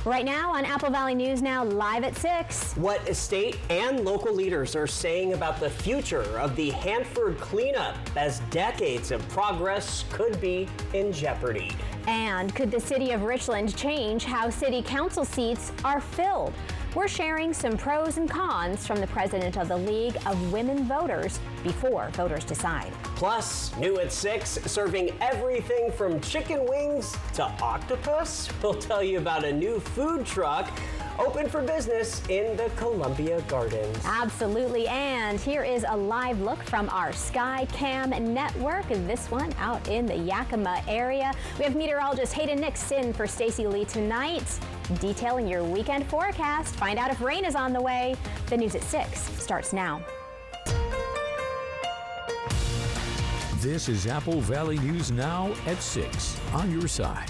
Right now on Apple Valley News Now, live at 6. What state and local leaders are saying about the future of the Hanford cleanup as decades of progress could be in jeopardy. And could the city of Richland change how city council seats are filled? We're sharing some pros and cons from the president of the League of Women Voters before voters decide. Plus, new at 6, serving everything from chicken wings to octopus. We'll tell you about a new food truck open for business in the Columbia Gardens. Absolutely, and here is a live look from our SkyCam network, this one out in the Yakima area. We have meteorologist Hayden Nix in for Stacy Lee tonight, detailing your weekend forecast. Find out if rain is on the way. The News at 6 starts now. This is Apple Valley News Now at 6 on your side.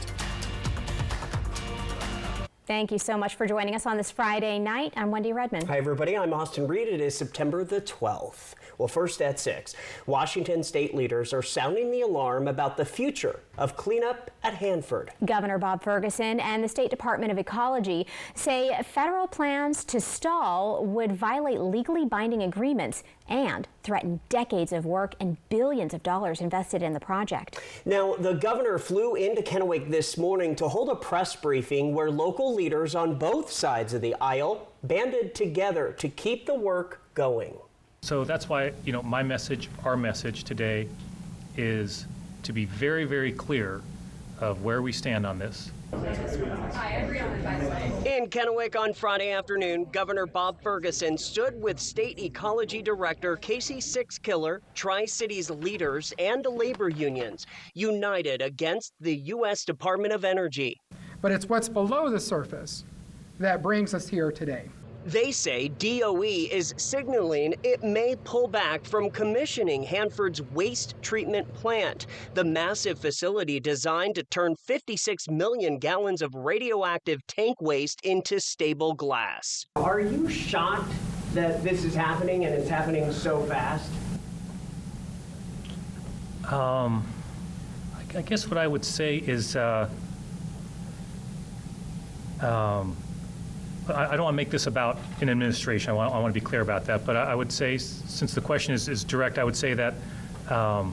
Thank you so much for joining us on this Friday night. I'm Wendy Redman. Hi, everybody. I'm Austin Reed. It is September the 12th. Well, first at 6, Washington state leaders are sounding the alarm about the future of cleanup at Hanford. Governor Bob Ferguson and the State Department of Ecology say federal plans to stall would violate legally binding agreements and threaten decades of work and billions of dollars invested in the project. Now, the governor flew into Kennewick this morning to hold a press briefing where local leaders on both sides of the aisle banded together to keep the work going. So that's why, my message, our message today is to be very, very clear of where we stand on this. In Kennewick on Friday afternoon, Governor Bob Ferguson stood with State Ecology Director Casey Sixkiller, Tri-Cities leaders, and labor unions, united against the U.S. Department of Energy. But it's what's below the surface that brings us here today. They say DOE is signaling it may pull back from commissioning Hanford's waste treatment plant, the massive facility designed to turn 56 million gallons of radioactive tank waste into stable glass. Are you shocked that this is happening and it's happening so fast? I guess what I would say is I don't want to make this about an administration. I want to be clear about that. But I would say, since the question is direct, I would say that I've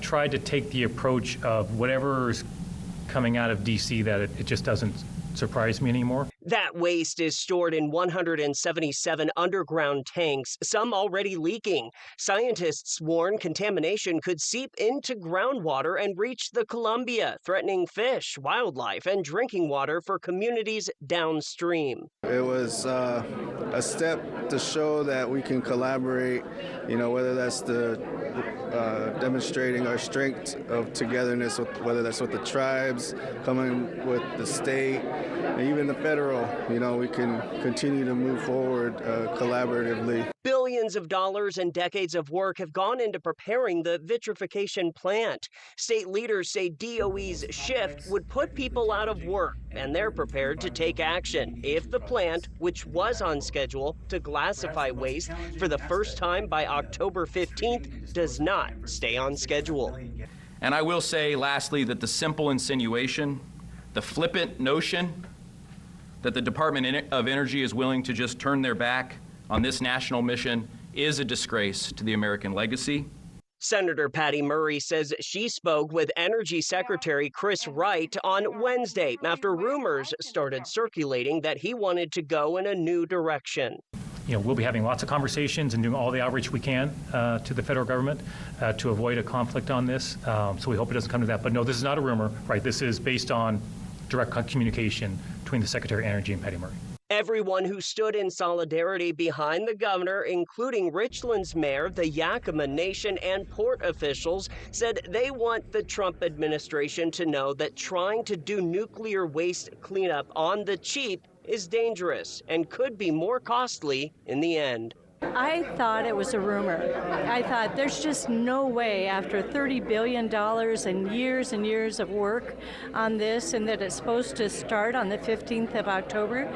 tried to take the approach of whatever is coming out of D.C. that it just doesn't surprise me anymore. That waste is stored in 177 underground tanks, some already leaking. Scientists warn contamination could seep into groundwater and reach the Columbia, threatening fish, wildlife, and drinking water for communities downstream. It was a step to show that we can collaborate, whether that's demonstrating our strength of togetherness, whether that's with the tribes, coming with the state, and even the federal. We can continue to move forward collaboratively. Billions of dollars and decades of work have gone into preparing the vitrification plant. State leaders say DOE's shift would put people out of work, and they're prepared to take action if the plant, which was on schedule to glassify waste for the first time by October 15th, does not stay on schedule. And I will say, lastly, that the simple insinuation, the flippant notion that the Department of Energy is willing to just turn their back on this national mission is a disgrace to the American legacy. Senator Patty Murray says she spoke with Energy Secretary Chris Wright on Wednesday after rumors started circulating that he wanted to go in a new direction. We'll be having lots of conversations and doing all the outreach we can to the federal government to avoid a conflict on this. So we hope it doesn't come to that. But no, this is not a rumor, right? This is based on direct communication between the Secretary of Energy and Patty Murray. Everyone who stood in solidarity behind the governor, including Richland's mayor, the Yakima Nation, and port officials, said they want the Trump administration to know that trying to do nuclear waste cleanup on the cheap is dangerous and could be more costly in the end. I thought it was a rumor. I thought there's just no way after $30 billion and years of work on this, and that it's supposed to start on the 15th of October.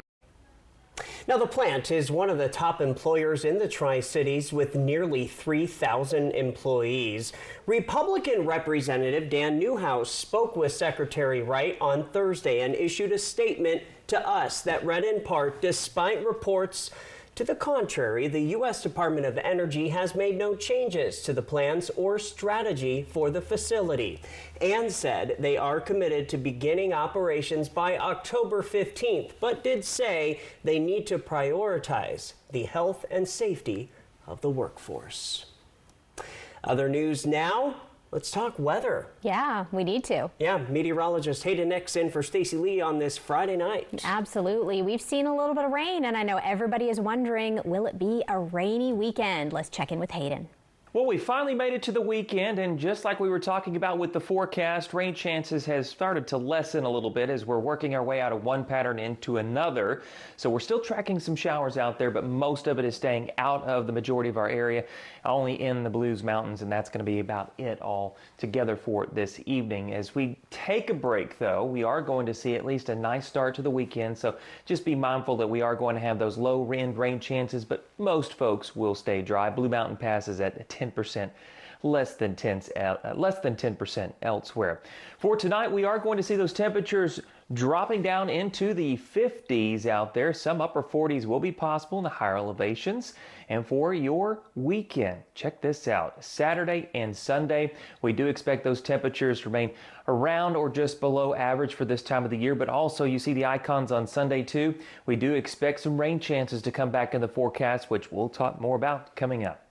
Now, the plant is one of the top employers in the Tri-Cities with nearly 3,000 employees. Republican Representative Dan Newhouse spoke with Secretary Wright on Thursday and issued a statement to us that read in part, despite reports to the contrary, the U.S. Department of Energy has made no changes to the plans or strategy for the facility and said they are committed to beginning operations by October 15th, but did say they need to prioritize the health and safety of the workforce. Other news now. Let's talk weather. Yeah, we need to. Yeah, meteorologist Hayden Nix in for Stacey Lee on this Friday night. Absolutely. We've seen a little bit of rain, and I know everybody is wondering, will it be a rainy weekend? Let's check in with Hayden. Well, we finally made it to the weekend, and just like we were talking about with the forecast, rain chances has started to lessen a little bit as we're working our way out of one pattern into another. So we're still tracking some showers out there, but most of it is staying out of the majority of our area, only in the Blues Mountains, and that's going to be about it all together for this evening. As we take a break, though, we are going to see at least a nice start to the weekend, so just be mindful that we are going to have those low-end rain chances, but most folks will stay dry. Blue Mountain passes at 10%, less than 10% elsewhere. For tonight, we are going to see those temperatures dropping down into the 50s out there. Some upper 40s will be possible in the higher elevations. And for your weekend, check this out. Saturday and Sunday, we do expect those temperatures to remain around or just below average for this time of the year. But also, you see the icons on Sunday too. We do expect some rain chances to come back in the forecast, which we'll talk more about coming up.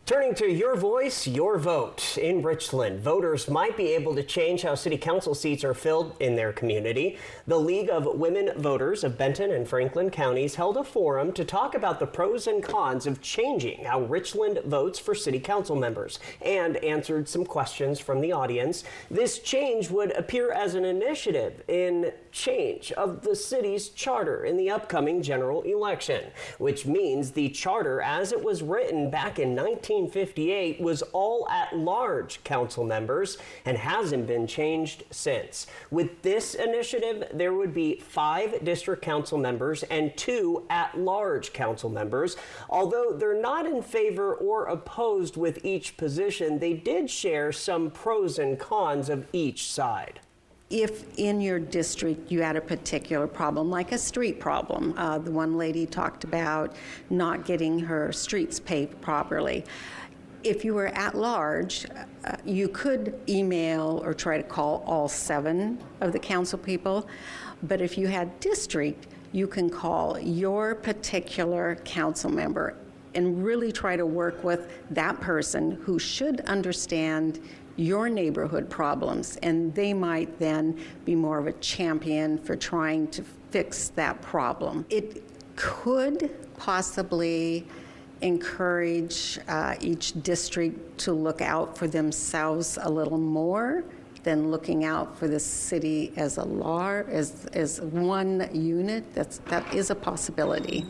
Turning to your voice, your vote. In Richland, voters might be able to change how city council seats are filled in their community. The League of Women Voters of Benton and Franklin counties held a forum to talk about the pros and cons of changing how Richland votes for city council members and answered some questions from the audience. This change would appear as an initiative in change of the city's charter in the upcoming general election, which means the charter as it was written back in 1958 was all at-large council members and hasn't been changed since. With this initiative, there would be 5 district council members and 2 at-large council members. Although they're not in favor or opposed with each position, they did share some pros and cons of each side. If in your district you had a particular problem, like a street problem, the one lady talked about not getting her streets paved properly. If you were at large, you could email or try to call all 7 of the council people. But if you had district, you can call your particular council member and really try to work with that person who should understand your neighborhood problems, and they might then be more of a champion for trying to fix that problem. It could possibly encourage each district to look out for themselves a little more than looking out for the city as as one unit. That is a possibility.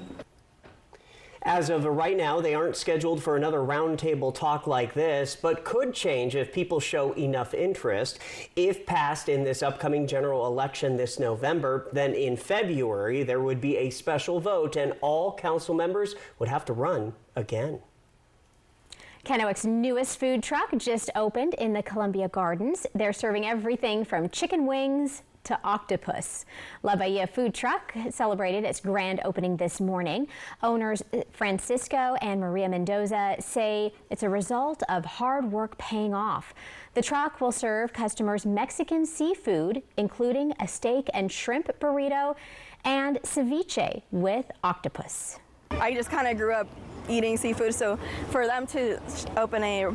As of right now, they aren't scheduled for another roundtable talk like this, but could change if people show enough interest. If passed in this upcoming general election this November, then in February, there would be a special vote and all council members would have to run again. Kennewick's newest food truck just opened in the Columbia Gardens. They're serving everything from chicken wings to octopus. La Bahia Food Truck celebrated its grand opening this morning. Owners Francisco and Maria Mendoza say it's a result of hard work paying off. The truck will serve customers Mexican seafood, including a steak and shrimp burrito and ceviche with octopus. I just kind of grew up eating seafood, so for them to open a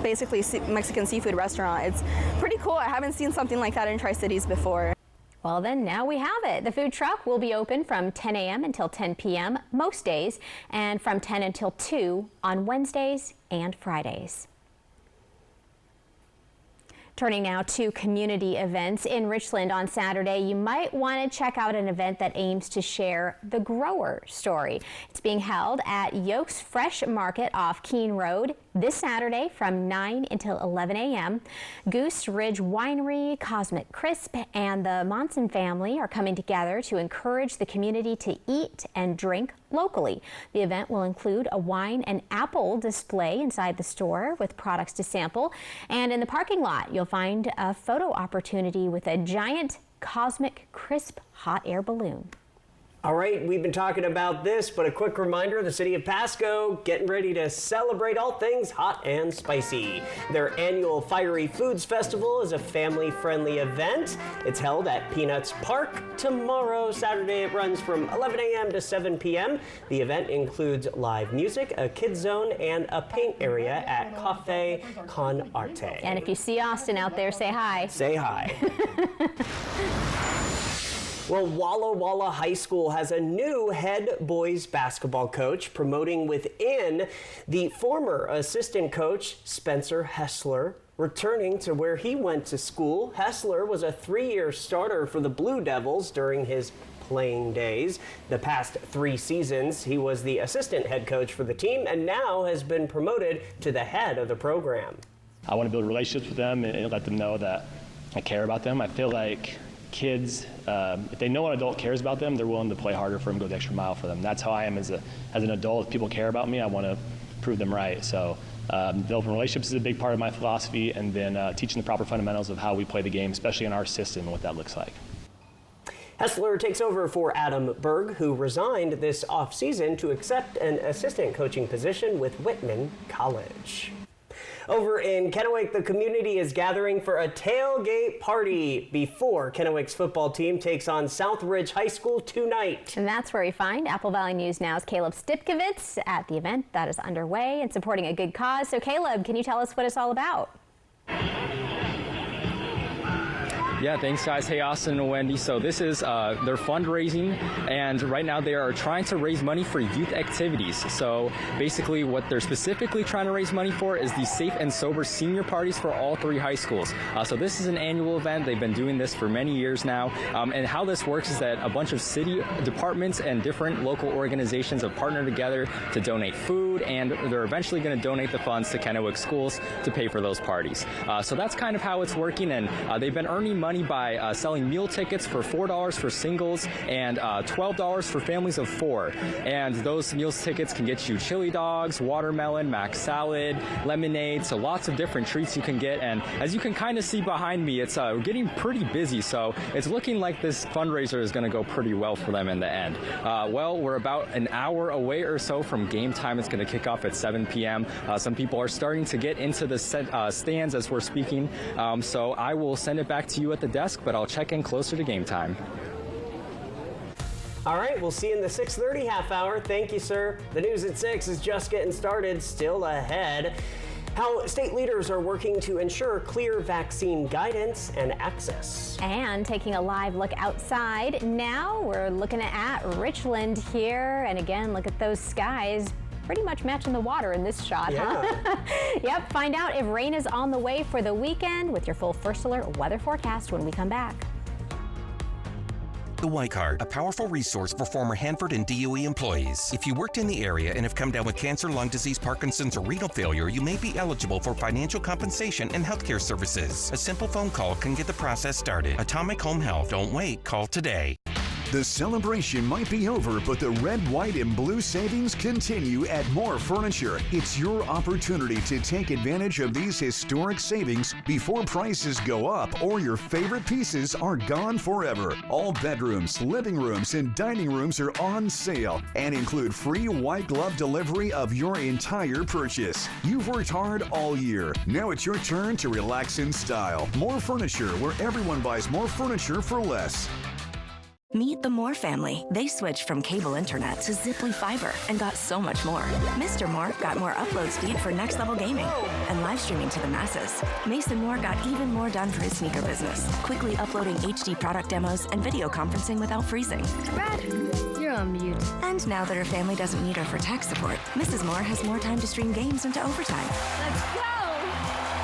basically Mexican seafood restaurant, it's pretty cool. I haven't seen something like that in Tri-Cities before. Well, then now we have it. The food truck will be open from 10 a.m. until 10 p.m. most days and from 10 until 2 on Wednesdays and Fridays. Turning now to community events in Richland on Saturday, you might want to check out an event that aims to share the grower story. It's being held at Yoke's Fresh Market off Keene Road this Saturday from 9 until 11 a.m. Goose Ridge Winery, Cosmic Crisp, and the Monson family are coming together to encourage the community to eat and drink locally. The event will include a wine and apple display inside the store with products to sample. And in the parking lot, you'll find a photo opportunity with a giant Cosmic Crisp hot air balloon. All right, we've been talking about this, but a quick reminder, the city of Pasco getting ready to celebrate all things hot and spicy. Their annual Fiery Foods Festival is a family-friendly event. It's held at Peanuts Park tomorrow, Saturday. It runs from 11 a.m. to 7 p.m. The event includes live music, a kids zone, and a paint area at Cafe Con Arte. And if you see Austin out there, say hi. Say hi. Well, Walla Walla High School has a new head boys basketball coach, promoting within the former assistant coach, Spencer Hessler, returning to where he went to school. Hessler was a 3-year starter for the Blue Devils during his playing days. The past 3 seasons, he was the assistant head coach for the team and now has been promoted to the head of the program. I want to build relationships with them and let them know that I care about them. I feel like kids, if they know an adult cares about them, they're willing to play harder for them, go the extra mile for them. That's how I am as an adult. If people care about me, I want to prove them right. So developing relationships is a big part of my philosophy, and then teaching the proper fundamentals of how we play the game, especially in our system and what that looks like. Hessler takes over for Adam Berg, who resigned this offseason to accept an assistant coaching position with Whitman College. Over in Kennewick, the community is gathering for a tailgate party before Kennewick's football team takes on Southridge High School tonight. And that's where we find Apple Valley News Now's Caleb Stipkovitz at the event that is underway and supporting a good cause. So Caleb, can you tell us what it's all about? Yeah, thanks guys. Hey, Austin and Wendy. So this is their fundraising, and right now they are trying to raise money for youth activities. So basically what they're specifically trying to raise money for is the Safe and Sober senior parties for all 3 high schools. So this is an annual event. They've been doing this for many years now. And how this works is that a bunch of city departments and different local organizations have partnered together to donate food, and they're eventually going to donate the funds to Kennewick schools to pay for those parties. So that's kind of how it's working, and they've been earning money by selling meal tickets for $4 for singles and $12 for families of 4. And those meal tickets can get you chili dogs, watermelon, mac salad, lemonade, so lots of different treats you can get. And as you can kind of see behind me, it's getting pretty busy, so it's looking like this fundraiser is going to go pretty well for them in the end. Well, we're about an hour away or so from game time. It's going to kick off at 7 p.m. Some people are starting to get into the stands as we're speaking, so I will send it back to you at the desk, but I'll check in closer to game time. All right, we'll see you in the 6:30 half hour. Thank you, sir. The news at 6 is just getting started, still ahead. How state leaders are working to ensure clear vaccine guidance and access. And taking a live look outside. Now we're looking at Richland here. And again, look at those skies. Pretty much matching the water in this shot, yeah. Huh? Yep, find out if rain is on the way for the weekend with your full First Alert weather forecast when we come back. The Y Card, a powerful resource for former Hanford and DOE employees. If you worked in the area and have come down with cancer, lung disease, Parkinson's, or renal failure, you may be eligible for financial compensation and healthcare services. A simple phone call can get the process started. Atomic Home Health. Don't wait. Call today. The celebration might be over, but the red, white, and blue savings continue at More Furniture. It's your opportunity to take advantage of these historic savings before prices go up or your favorite pieces are gone forever. All bedrooms, living rooms, and dining rooms are on sale and include free white glove delivery of your entire purchase. You've worked hard all year. Now it's your turn to relax in style. More Furniture, where everyone buys more furniture for less. Meet the Moore family. They switched from cable internet to Ziply Fiber and got so much more. Mr. Moore got more upload speed for next level gaming and live streaming to the masses. Mason Moore got even more done for his sneaker business, quickly uploading HD product demos and video conferencing without freezing. Brad, you're on mute. And now that her family doesn't need her for tech support, Mrs. Moore has more time to stream games into overtime. Let's go!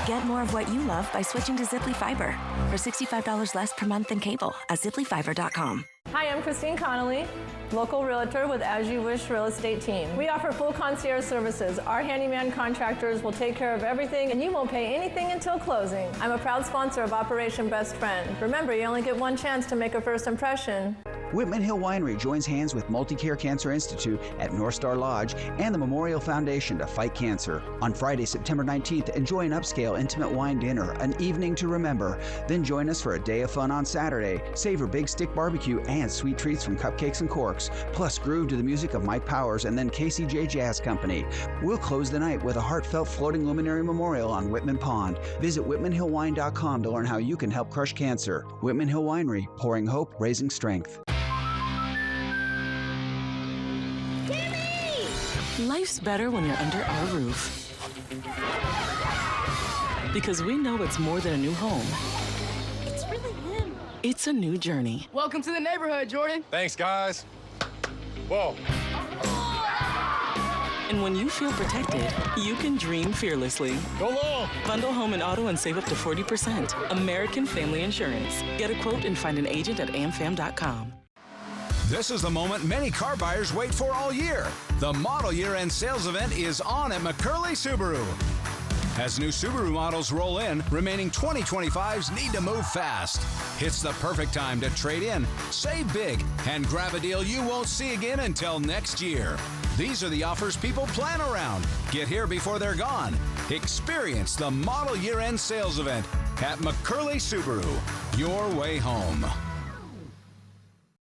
Get more of what you love by switching to Ziply Fiber for $65 less per month than cable at ziplyfiber.com. Hi, I'm Christine Connolly, local realtor with As You Wish Real Estate Team. We offer full concierge services. Our handyman contractors will take care of everything and you won't pay anything until closing. I'm a proud sponsor of Operation Best Friend. Remember, you only get one chance to make a first impression. Whitman Hill Winery joins hands with MultiCare Cancer Institute at North Star Lodge and the Memorial Foundation to fight cancer. On Friday, September 19th, enjoy an upscale intimate wine dinner, an evening to remember. Then join us for a day of fun on Saturday. Savor Big Stick Barbecue and sweet treats from Cupcakes and Corks. Plus, groove to the music of Mike Powers and then KCJ Jazz Company. We'll close the night with a heartfelt floating luminary memorial on Whitman Pond. Visit WhitmanHillWine.com to learn how you can help crush cancer. Whitman Hill Winery, pouring hope, raising strength. Life's better when you're under our roof. Because we know it's more than a new home. It's really him. It's a new journey. Welcome to the neighborhood, Jordan. Thanks, guys. Whoa. And when you feel protected, you can dream fearlessly. Go long. Bundle home and auto and save up to 40%. American Family Insurance. Get a quote and find an agent at amfam.com. This is the moment many car buyers wait for all year. The model year-end sales event is on at McCurley Subaru. As new Subaru models roll in, remaining 2025s need to move fast. It's the perfect time to trade in, save big, and grab a deal you won't see again until next year. These are the offers people plan around. Get here before they're gone. Experience the model year-end sales event at McCurley Subaru. Your way home.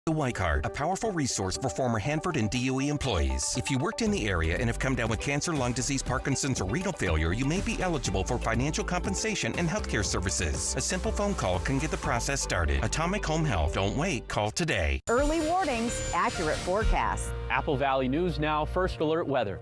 The Y Card, a powerful resource for former Hanford and DOE employees. If you worked in the area and have come down with cancer, lung disease, Parkinson's, or renal failure, you may be eligible for financial compensation and healthcare services. A simple phone call can get the process started. Atomic Home Health. Don't wait. Call today. Early warnings, accurate forecasts. Apple Valley News Now, First Alert Weather.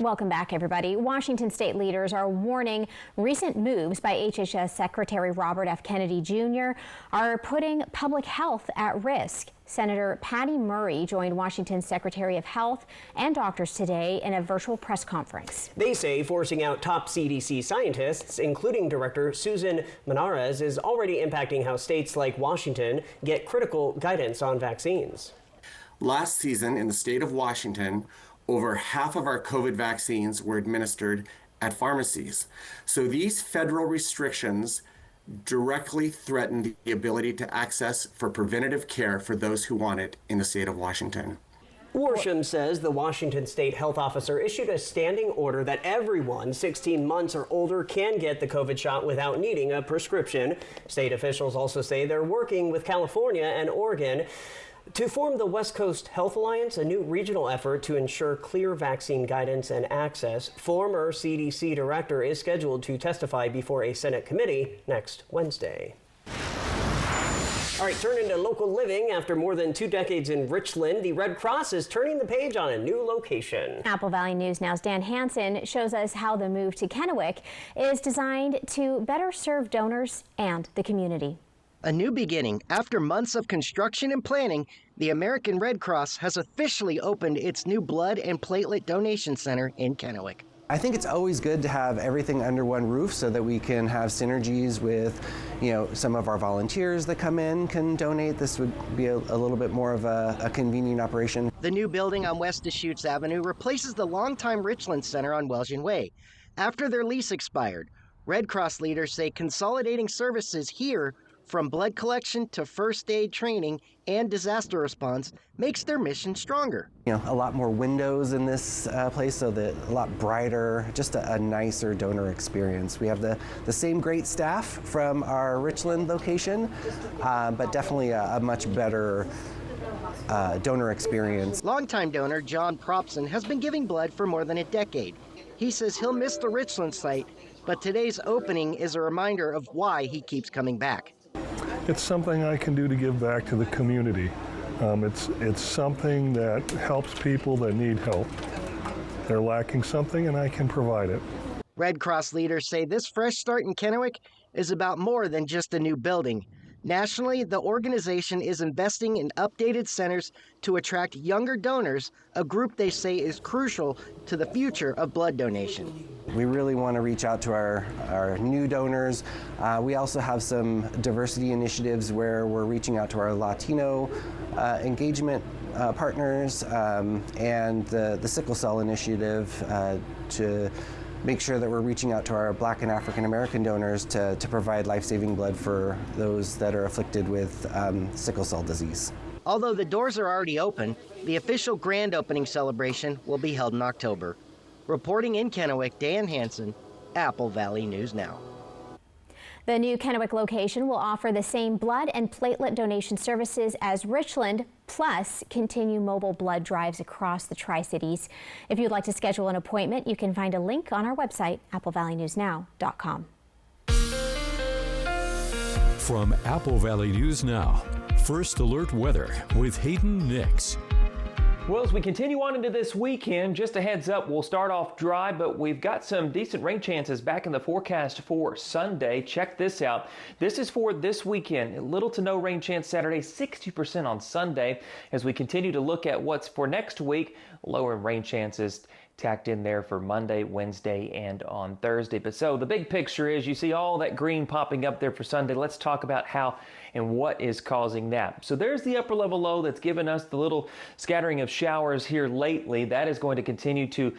Welcome back, everybody. Washington state leaders are warning recent moves by HHS Secretary Robert F. Kennedy Jr. are putting public health at risk. Senator Patty Murray joined Washington's Secretary of Health and doctors today in a virtual press conference. They say forcing out top CDC scientists, including Director Susan Menares, is already impacting how states like Washington get critical guidance on vaccines. Last season in the state of Washington, over half of our COVID vaccines were administered at pharmacies. So these federal restrictions directly threaten the ability to access for preventative care for those who want it in the state of Washington. Worsham says the Washington state health officer issued a standing order that everyone 16 months or older can get the COVID shot without needing a prescription. State officials also say they're working with California and Oregon to form the West Coast Health Alliance, a new regional effort to ensure clear vaccine guidance and access. Former CDC director is scheduled to testify before a Senate committee next Wednesday. All right, turn into local living. After more than 2 decades in Richland, the Red Cross is turning the page on a new location. Apple Valley News Now's Dan Hansen shows us how the move to Kennewick is designed to better serve donors and the community. A new beginning. After months of construction and planning, the American Red Cross has officially opened its new blood and platelet donation center in Kennewick. I think it's always good to have everything under one roof so that we can have synergies with, some of our volunteers that come in can donate. This would be a little bit more of a convenient operation. The new building on West Deschutes Avenue replaces the longtime Richland Center on Welshing Way. After their lease expired, Red Cross leaders say consolidating services here from blood collection to first aid training and disaster response makes their mission stronger. A lot more windows in this place, so that a lot brighter, just a nicer donor experience. We have the same great staff from our Richland location, but definitely a much better donor experience. Longtime donor John Propson has been giving blood for more than a decade. He says he'll miss the Richland site, but today's opening is a reminder of why he keeps coming back. It's something I can do to give back to the community. It's something that helps people that need help. They're lacking something and I can provide it. Red Cross leaders say this fresh start in Kennewick is about more than just a new building. Nationally, the organization is investing in updated centers to attract younger donors, a group they say is crucial to the future of blood donation. We really want to reach out to our new donors. We also have some diversity initiatives where we're reaching out to our Latino engagement partners and the Sickle Cell Initiative to make sure that we're reaching out to our Black and African American donors to provide life-saving blood for those that are afflicted with sickle cell disease. Although the doors are already open, the official grand opening celebration will be held in October. Reporting in Kennewick, Dan Hansen, Apple Valley News Now. The new Kennewick location will offer the same blood and platelet donation services as Richland, plus continue mobile blood drives across the Tri-Cities. If you'd like to schedule an appointment, you can find a link on our website, applevalleynewsnow.com. From Apple Valley News Now, First Alert Weather with Hayden Nix. Well, as we continue on into this weekend, just a heads up, we'll start off dry, but we've got some decent rain chances back in the forecast for Sunday. Check this out. This is for this weekend. Little to no rain chance Saturday, 60% on Sunday. As we continue to look at what's for next week, lower rain chances tacked in there for Monday, Wednesday, and on Thursday. But so the big picture is you see all that green popping up there for Sunday. Let's talk about how and what is causing that. So there's the upper level low that's given us the little scattering of showers here lately. That is going to continue to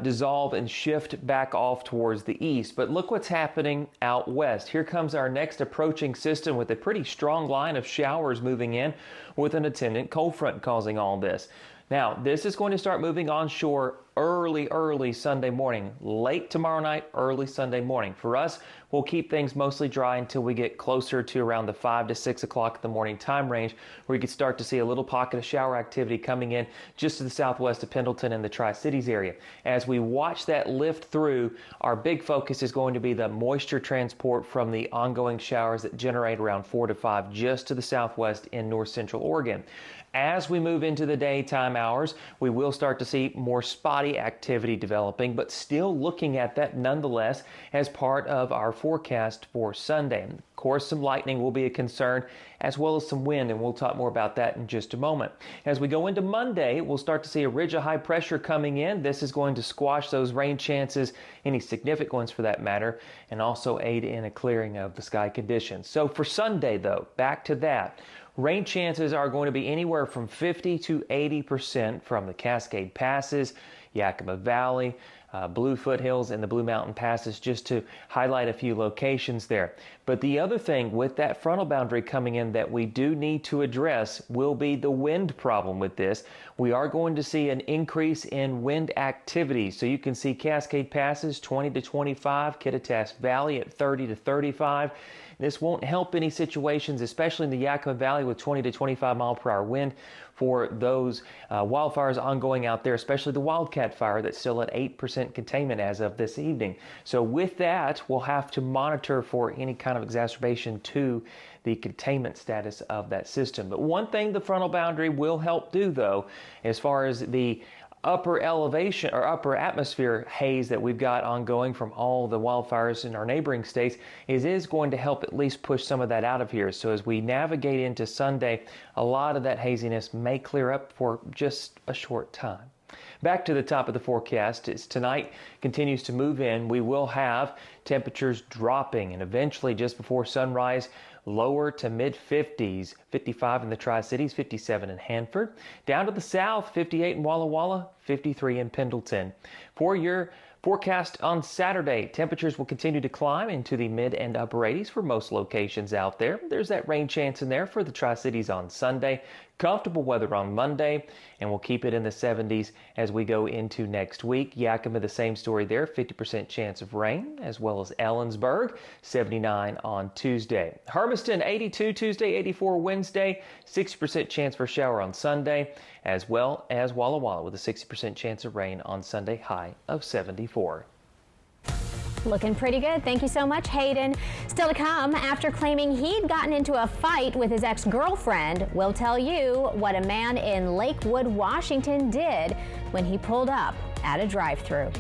dissolve and shift back off towards the east. But look what's happening out west. Here comes our next approaching system with a pretty strong line of showers moving in with an attendant cold front causing all this. Now, this is going to start moving onshore early Sunday morning, late tomorrow night, early Sunday morning. For us, we'll keep things mostly dry until we get closer to around the 5 to 6 o'clock in the morning time range, where you can start to see a little pocket of shower activity coming in just to the southwest of Pendleton and the Tri-Cities area. As we watch that lift through, our big focus is going to be the moisture transport from the ongoing showers that generate around 4 to 5 just to the southwest in north central Oregon. As we move into the daytime hours, we will start to see more spotty activity developing, but still looking at that nonetheless as part of our forecast for Sunday. Of course, some lightning will be a concern, as well as some wind, and we'll talk more about that in just a moment. As we go into Monday, we'll start to see a ridge of high pressure coming in. This is going to squash those rain chances, any significant ones for that matter, and also aid in a clearing of the sky conditions. So for Sunday, though, back to that. Rain chances are going to be anywhere from 50 to 80% from the Cascade Passes, Yakima Valley, Blue Foothills, and the Blue Mountain Passes, just to highlight a few locations there. But the other thing with that frontal boundary coming in that we do need to address will be the wind problem with this. We are going to see an increase in wind activity. So you can see Cascade Passes 20 to 25, Kittitas Valley at 30 to 35. This won't help any situations, especially in the Yakima Valley with 20 to 25 mile per hour wind for those wildfires ongoing out there, especially the Wildcat Fire that's still at 8% containment as of this evening. So with that, we'll have to monitor for any kind of exacerbation to the containment status of that system. But one thing the frontal boundary will help do, though, as far as the upper elevation or upper atmosphere haze that we've got ongoing from all the wildfires in our neighboring states is going to help at least push some of that out of here. So as we navigate into Sunday, a lot of that haziness may clear up for just a short time. Back to the top of the forecast, as tonight continues to move in, we will have temperatures dropping and eventually just before sunrise, lower to mid-50s, 55 in the Tri-Cities, 57 in Hanford. Down to the south, 58 in Walla Walla, 53 in Pendleton. For your forecast on Saturday, temperatures will continue to climb into the mid and upper 80s for most locations out there. There's that rain chance in there for the Tri-Cities on Sunday. Comfortable weather on Monday, and we'll keep it in the 70s as we go into next week. Yakima, the same story there, 50% chance of rain, as well as Ellensburg, 79 on Tuesday. Hermiston, 82 Tuesday, 84 Wednesday, 60% chance for shower on Sunday, as well as Walla Walla with a 60% chance of rain on Sunday, high of 74. Looking pretty good. Thank you so much, Hayden. Still to come, after claiming he'd gotten into a fight with his ex-girlfriend, we'll tell you what a man in Lakewood, Washington did when he pulled up at a drive-thru.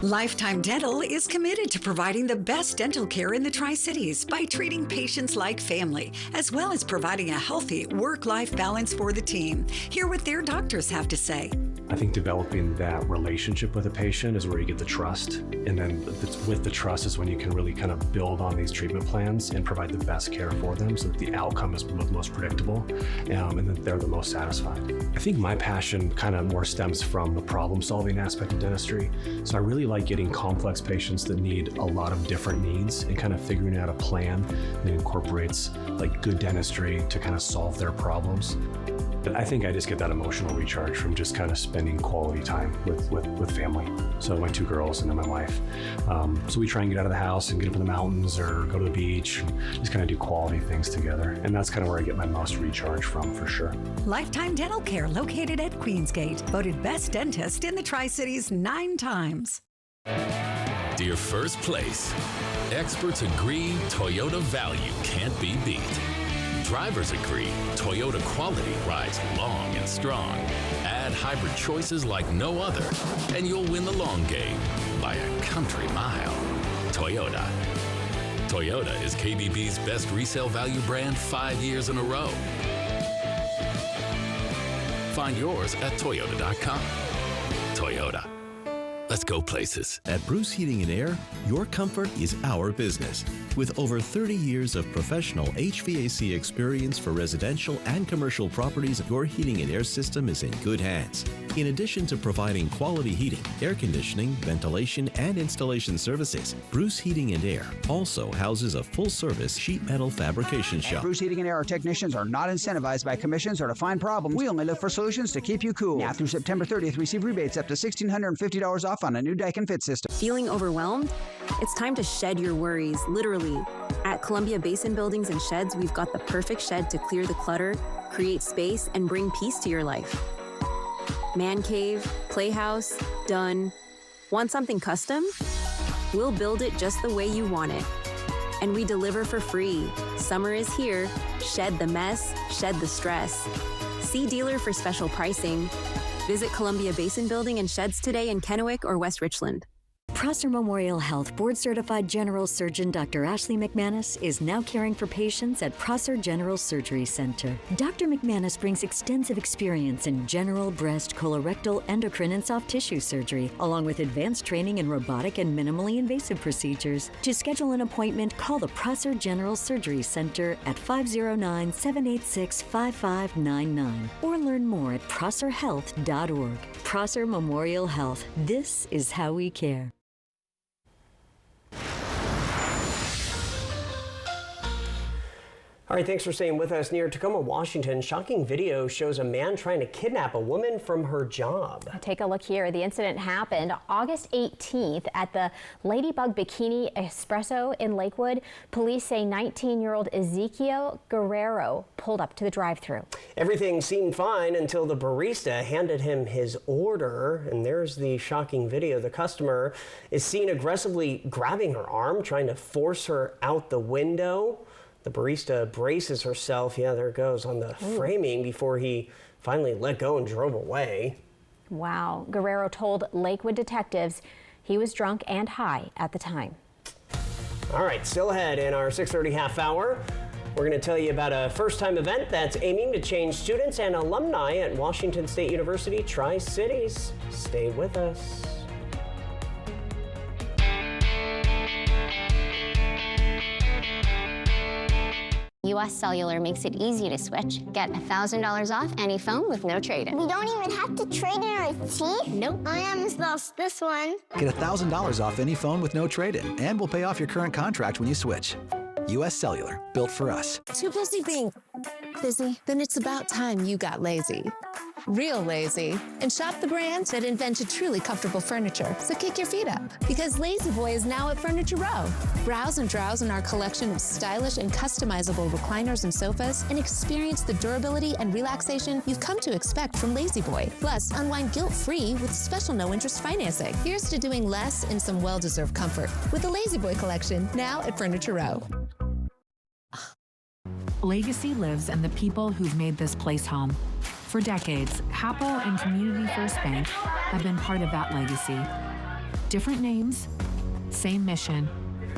Lifetime Dental is committed to providing the best dental care in the Tri-Cities by treating patients like family, as well as providing a healthy work-life balance for the team. Hear what their doctors have to say. I think developing that relationship with a patient is where you get the trust. And then with the trust is when you can really kind of build on these treatment plans and provide the best care for them so that the outcome is most predictable and that they're the most satisfied. I think my passion kind of more stems from the problem-solving aspect of dentistry. So I really like getting complex patients that need a lot of different needs and kind of figuring out a plan that incorporates like good dentistry to kind of solve their problems. I think I just get that emotional recharge from just kind of spending quality time with family. So my 2 girls and then my wife. So we try and get out of the house and get up in the mountains or go to the beach and just kind of do quality things together. And that's kind of where I get my most recharge from, for sure. Lifetime Dental Care, located at Queensgate, voted best dentist in the Tri-Cities 9 times. Dear First Place, experts agree Toyota value can't be beat. Drivers agree Toyota quality rides long and strong. Add hybrid choices like no other, and you'll win the long game by a country mile. Toyota. Toyota is KBB's best resale value brand 5 years in a row. Find yours at Toyota.com. Toyota. Let's go places. At Bruce Heating and Air, your comfort is our business. With over 30 years of professional HVAC experience for residential and commercial properties, your heating and air system is in good hands. In addition to providing quality heating, air conditioning, ventilation, and installation services, Bruce Heating and Air also houses a full-service sheet metal fabrication shop. At Bruce Heating and Air, our technicians are not incentivized by commissions or to find problems. We only look for solutions to keep you cool. Now through September 30th, receive rebates up to $1,650 off on a new Daikin Fit system. Feeling overwhelmed? It's time to shed your worries, literally. At Columbia Basin Buildings and Sheds, we've got the perfect shed to clear the clutter, create space, and bring peace to your life. Man cave, playhouse, done. Want something custom? We'll build it just the way you want it. And we deliver for free. Summer is here. Shed the mess, shed the stress. See dealer for special pricing. Visit Columbia Basin Building and Sheds today in Kennewick or West Richland. Prosser Memorial Health board-certified general surgeon Dr. Ashley McManus is now caring for patients at Prosser General Surgery Center. Dr. McManus brings extensive experience in general, breast, colorectal, endocrine, and soft tissue surgery, along with advanced training in robotic and minimally invasive procedures. To schedule an appointment, call the Prosser General Surgery Center at 509-786-5599 or learn more at prosserhealth.org. Prosser Memorial Health. This is how we care. All right, thanks for staying with us. Near Tacoma, Washington, shocking video shows a man trying to kidnap a woman from her job. Take a look here. The incident happened August 18th at the Ladybug Bikini Espresso in Lakewood. Police say 19-year-old Ezekiel Guerrero pulled up to the drive-thru. Everything seemed fine until the barista handed him his order. And there's the shocking video. The customer is seen aggressively grabbing her arm, trying to force her out the window. The barista braces herself, yeah, there it goes, on the framing before he finally let go and drove away. Wow. Guerrero told Lakewood detectives he was drunk and high at the time. All right, still ahead in our 6:30 half hour. We're going to tell you about a first-time event that's aiming to change students and alumni at Washington State University Tri-Cities. Stay with us. US Cellular makes it easy to switch. Get $1,000 off any phone with no trade-in. We don't even have to trade in our teeth? Nope. I almost lost this one. Get $1,000 off any phone with no trade-in, and we'll pay off your current contract when you switch. US Cellular, built for us. Too busy being busy? Then it's about time you got lazy. Real lazy. And shop the brands that invented truly comfortable furniture. So kick your feet up. Because Lazy Boy is now at Furniture Row. Browse and drowse in our collection of stylish and customizable recliners and sofas and experience the durability and relaxation you've come to expect from Lazy Boy. Plus, unwind guilt-free with special no-interest financing. Here's to doing less in some well-deserved comfort with the Lazy Boy collection now at Furniture Row. Legacy lives in the people who've made this place home. For decades, Happel and Community First Bank have been part of that legacy. Different names, same mission,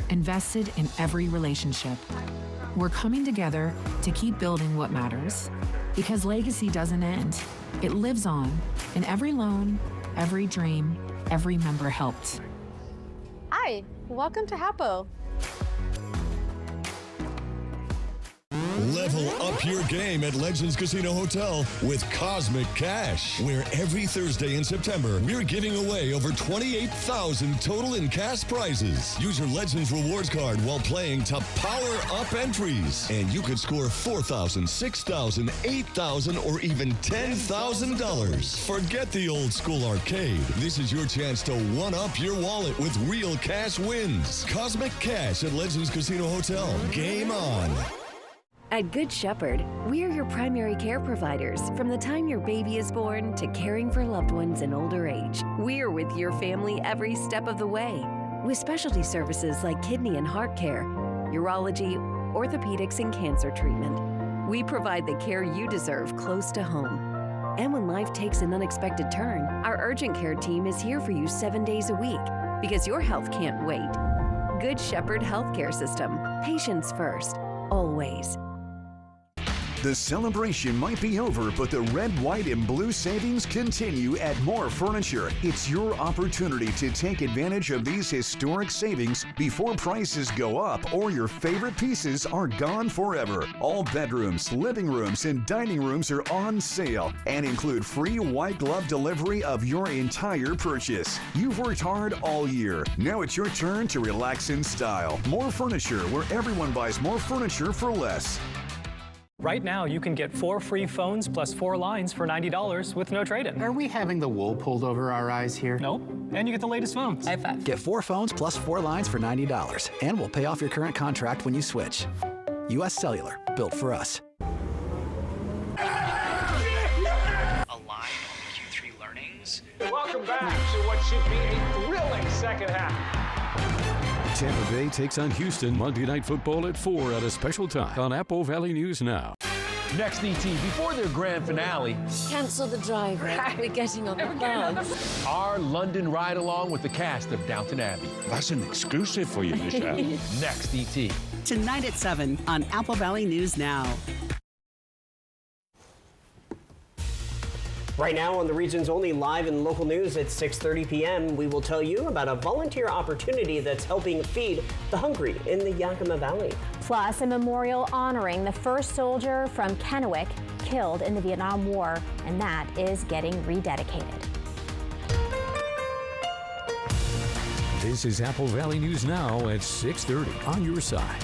invested in every relationship. We're coming together to keep building what matters. Because legacy doesn't end. It lives on in every loan, every dream, every member helped. Hi, welcome to Hapo. Level up your game at Legends Casino Hotel with Cosmic Cash, where every Thursday in September, we're giving away over $28,000 total in cash prizes. Use your Legends rewards card while playing to power up entries, and you could score $4,000, $6,000, $8,000, or even $10,000. Forget the old school arcade. This is your chance to one-up your wallet with real cash wins. Cosmic Cash at Legends Casino Hotel. Game on. At Good Shepherd, we are your primary care providers from the time your baby is born to caring for loved ones in older age. We are with your family every step of the way, with specialty services like kidney and heart care, urology, orthopedics, and cancer treatment. We provide the care you deserve close to home. And when life takes an unexpected turn, our urgent care team is here for you 7 days a week, because your health can't wait. Good Shepherd Healthcare System. Patients first, always. The celebration might be over, but the red, white, and blue savings continue at More Furniture. It's your opportunity to take advantage of these historic savings before prices go up or your favorite pieces are gone forever. All bedrooms, living rooms, and dining rooms are on sale and include free white glove delivery of your entire purchase. You've worked hard all year. Now it's your turn to relax in style. More Furniture, where everyone buys more furniture for less. Right now, you can get 4 free phones plus 4 lines for $90 with no trade-in. Are we having the wool pulled over our eyes here? Nope. And you get the latest phones. iPhone. Get 4 phones plus 4 lines for $90. And we'll pay off your current contract when you switch. U.S. Cellular, built for us. A live Q3 learnings. Welcome back to what should be a thrilling second half. Tampa Bay takes on Houston Monday Night Football at 4 at a special time on Apple Valley News Now. Next, ET, before their grand finale, cancel the drive. We're getting on the bus. our London ride-along with the cast of Downton Abbey. That's an exclusive for you, Michelle. Next, ET. Tonight at 7 on Apple Valley News Now. Right now on the region's only live and local news at 6:30 p.m., we will tell you about a volunteer opportunity that's helping feed the hungry in the Yakima Valley. Plus, a memorial honoring the first soldier from Kennewick killed in the Vietnam War, and that is getting rededicated. This is Apple Valley News Now at 6:30 on your side.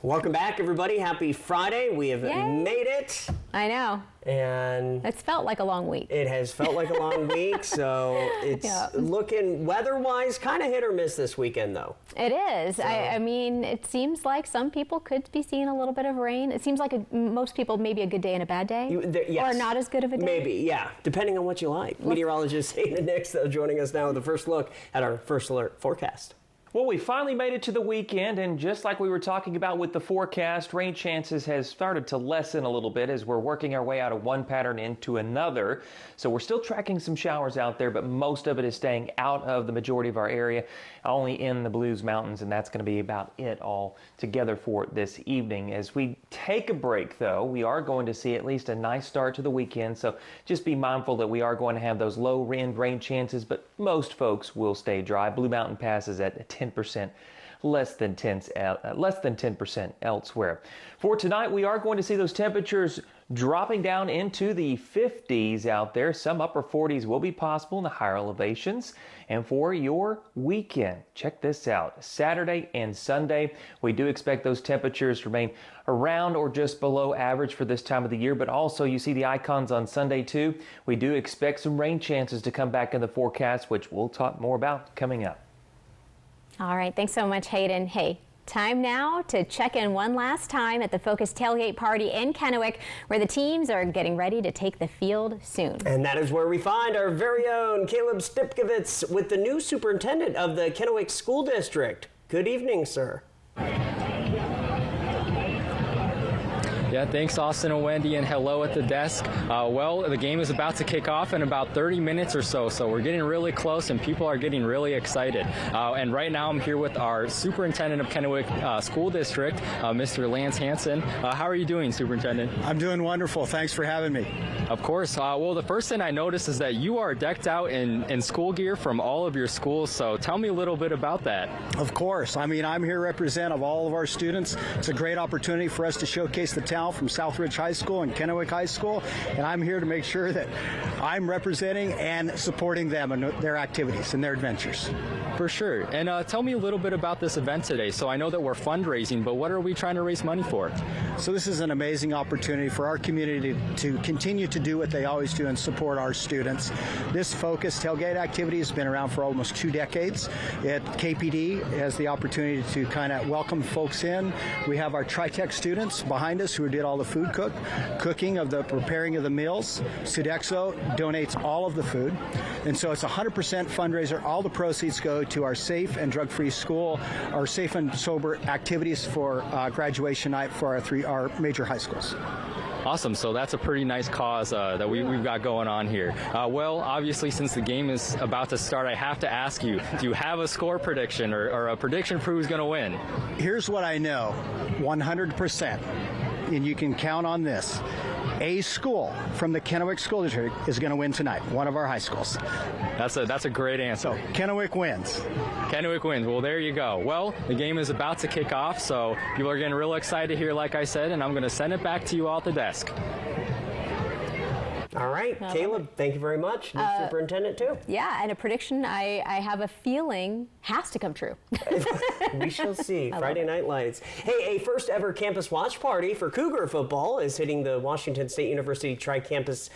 Welcome back, everybody. Happy Friday. We have made it. I know. And it's felt like a long week. It has felt like a long week, so it's looking weather-wise kind of hit or miss this weekend, though. It is. So. I mean, it seems like some people could be seeing a little bit of rain. It seems like most people maybe a good day and a bad day, yes. Or not as good of a day. Maybe, yeah, depending on what you like. Meteorologist Hayden Nix, though, joining us now with the first look at our First Alert forecast. Well, we finally made it to the weekend, and just like we were talking about with the forecast, rain chances has started to lessen a little bit as we're working our way out of one pattern into another. So we're still tracking some showers out there, but most of it is staying out of the majority of our area, only in the Blues Mountains, and that's going to be about it all together for this evening. As we take a break, though, we are going to see at least a nice start to the weekend, so just be mindful that we are going to have those low-end rain chances, but most folks will stay dry. Blue Mountain passes at 10%, less than 10% elsewhere. For tonight, we are going to see those temperatures dropping down into the 50s out there. Some upper 40s will be possible in the higher elevations. And for your weekend, check this out. Saturday and Sunday, we do expect those temperatures to remain around or just below average for this time of the year. But also, you see the icons on Sunday too. We do expect some rain chances to come back in the forecast, which we'll talk more about coming up. All right, thanks so much, Hayden. Hey, time now to check in one last time at the Focus Tailgate Party in Kennewick, where the teams are getting ready to take the field soon. And that is where we find our very own Caleb Stipkovitz with the new superintendent of the Kennewick School District. Good evening, sir. Yeah, thanks, Austin and Wendy, and hello at the desk. Well, the game is about to kick off in about 30 minutes or so we're getting really close, and people are getting really excited. And right now I'm here with our Superintendent of Kennewick School District, Mr. Lance Hansen. How are you doing, Superintendent? I'm doing wonderful. Thanks for having me. Of course. Well, the first thing I noticed is that you are decked out in school gear from all of your schools, so tell me a little bit about that. Of course. I mean, I'm here representative of all of our students. It's a great opportunity for us to showcase the talent from Southridge High School and Kennewick High School, and I'm here to make sure that I'm representing and supporting them and their activities and their adventures. For sure. And tell me a little bit about this event today. So I know that we're fundraising, but what are we trying to raise money for? So this is an amazing opportunity for our community to continue to do what they always do and support our students. This focused tailgate activity has been around for almost 2 decades. At KPD has the opportunity to kind of welcome folks in. We have our Tritech students behind us who did all the food cooking of the preparing of the meals. Sodexo donates all of the food. And so it's a 100% fundraiser. All the proceeds go to our safe and drug-free school, our safe and sober activities for graduation night for our major high schools. Awesome. So that's a pretty nice cause that we've got going on here. Well, obviously, since the game is about to start, I have to ask you, do you have a score prediction or a prediction for who's going to win? Here's what I know, 100%, and you can count on this. A school from the Kennewick School District is going to win tonight, one of our high schools. That's a great answer. So Kennewick wins. Kennewick wins. Well, there you go. Well, the game is about to kick off, so people are getting real excited here, like I said, and I'm going to send it back to you all at the desk. All right, Caleb, thank you very much. The superintendent, too. Yeah, and a prediction I have a feeling has to come true. We shall see. Friday Night Lights. Hey, a first ever campus watch party for Cougar football is hitting the Washington State University Tri-Campus